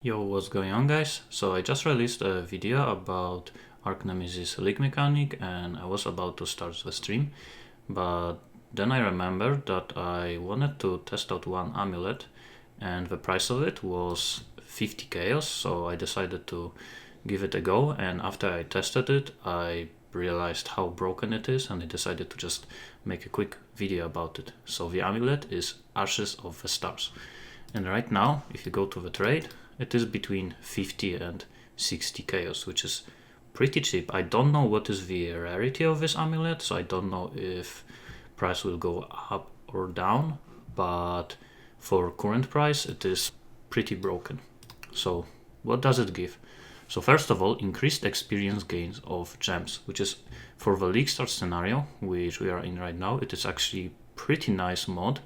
Yo, what's going on, guys? So I just released a video about Arc Nemesis league mechanic and I was about to start the stream, but then I remembered that I wanted to test out one amulet and the price of it was 50 chaos, so I decided to give it a go, and after I tested it I realized how broken it is and I decided to just make a quick video about it. So the amulet is Ashes of the Stars, and right now if you go to the trade, it is between 50 and 60 chaos, which is pretty cheap. I don't know what is the rarity of this amulet, so I don't know if price will go up or down, but for current price it is pretty broken. So what does it give? So first of all, increased experience gains of gems, which is for the league start scenario which we are in right now, it is actually pretty nice mod.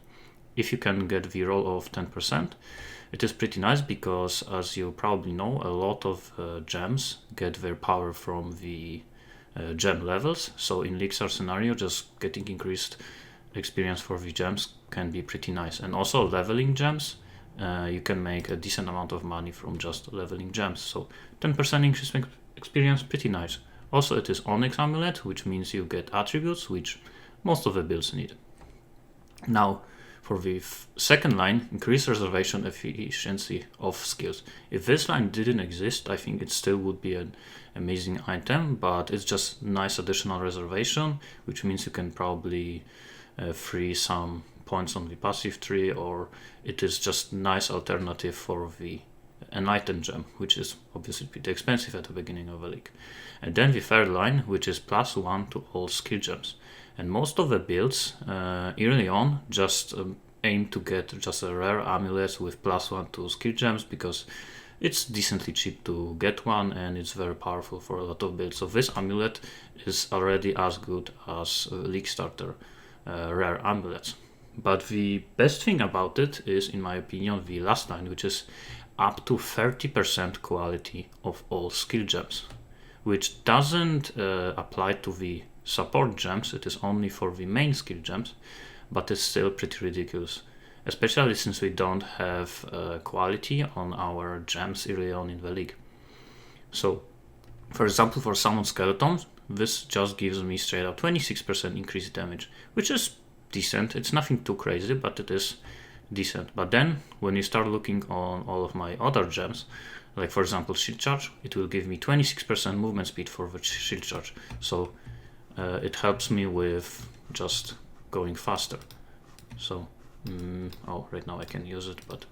If you can get the roll of 10%, it is pretty nice because, as you probably know, a lot of gems get their power from the gem levels. So in league start scenario, just getting increased experience for the gems can be pretty nice. And also leveling gems, you can make a decent amount of money from just leveling gems. So 10% increased experience, pretty nice. Also, it is Onyx Amulet, which means you get attributes, which most of the builds need. Now, for the second line, increase reservation efficiency of skills. If this line didn't exist, I think it still would be an amazing item, but it's just nice additional reservation, which means you can probably free some points on the passive tree, or it is just nice alternative for the Enlightened gem, which is obviously pretty expensive at the beginning of a league. And then the third line, which is +1 to all skill gems. And most of the builds early on just aim to get just a rare amulet with +1 to skill gems, because it's decently cheap to get one and it's very powerful for a lot of builds. So this amulet is already as good as league starter rare amulets. But the best thing about it is, in my opinion, the last line, which is up to 30% quality of all skill gems, which doesn't apply to the support gems. It is only for the main skill gems, but it's still pretty ridiculous, especially since we don't have quality on our gems early on in the league. So for example, for Summon Skeletons, this just gives me straight up 26% increased damage, which is decent. It's nothing too crazy, but it is decent. But then when you start looking on all of my other gems, like for example Shield Charge, it will give me 26% movement speed for the Shield Charge. So it helps me with just going faster. So right now I can use it, but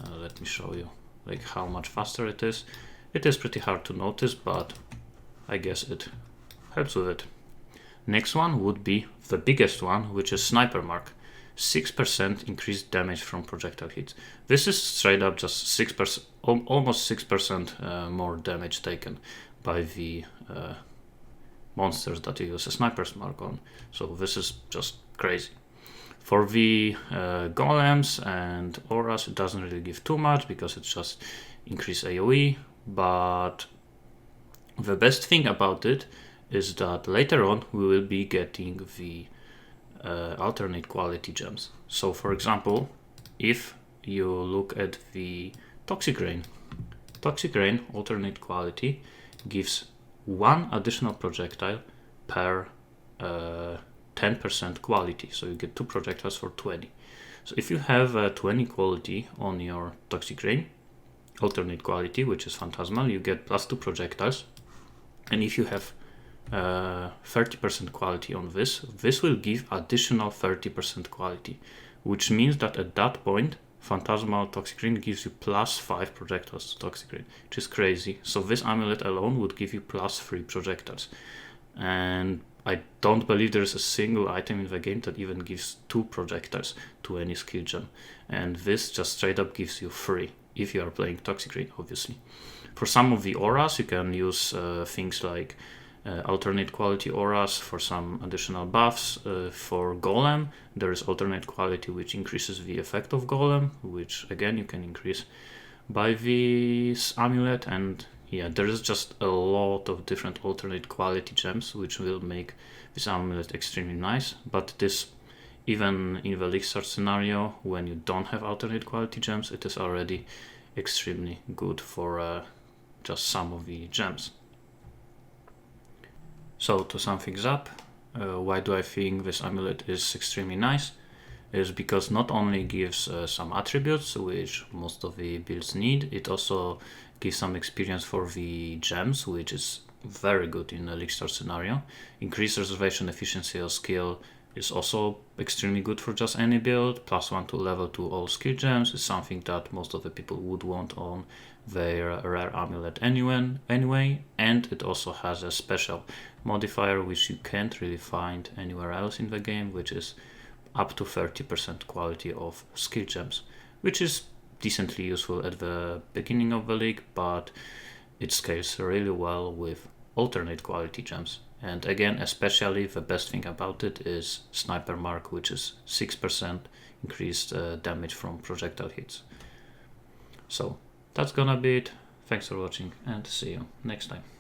let me show you like how much faster it is. It is pretty hard to notice, but I guess it helps with it. Next one would be the biggest one, which is Sniper Mark. 6% increased damage from projectile hits. This is straight up just 6%, almost 6% more damage taken by the monsters that you use a Sniper's Mark on. So this is just crazy. For the golems and auras, it doesn't really give too much because it's just increased AoE, but the best thing about it is that later on we will be getting the alternate quality gems. So for example, if you look at the Toxic Rain alternate quality gives one additional projectile per 10% quality, so you get 2 projectiles for 20. So if you have 20 quality on your Toxic Rain alternate quality, which is Phantasmal, you get +2 projectiles. And if you have 30% quality on this will give additional 30% quality, which means that at that point Phantasmal Toxic Rain gives you +5 projectiles to Toxic Rain, which is crazy. So this amulet alone would give you +3 projectiles, and I don't believe there's a single item in the game that even gives 2 projectiles to any skill gem, and this just straight up gives you 3 if you are playing Toxic Rain, obviously. For some of the auras you can use things like alternate quality auras for some additional buffs. For Golem there is alternate quality which increases the effect of Golem, which again you can increase by this amulet. And yeah, there is just a lot of different alternate quality gems which will make this amulet extremely nice. But this, even in the league start scenario when you don't have alternate quality gems, it is already extremely good for just some of the gems. So to sum things up, why do I think this amulet is extremely nice? Is because not only gives some attributes which most of the builds need, it also gives some experience for the gems, which is very good in a League Star scenario. Increased reservation efficiency or skill is also extremely good for just any build. +1 to level to all skill gems is something that most of the people would want on their rare amulet anyway, and it also has a special modifier which you can't really find anywhere else in the game, which is up to 30% quality of skill gems, which is decently useful at the beginning of the league, but it scales really well with alternate quality gems. And again, especially the best thing about it is Sniper Mark, which is 6% increased damage from projectile hits. So that's gonna be it. Thanks for watching and see you next time.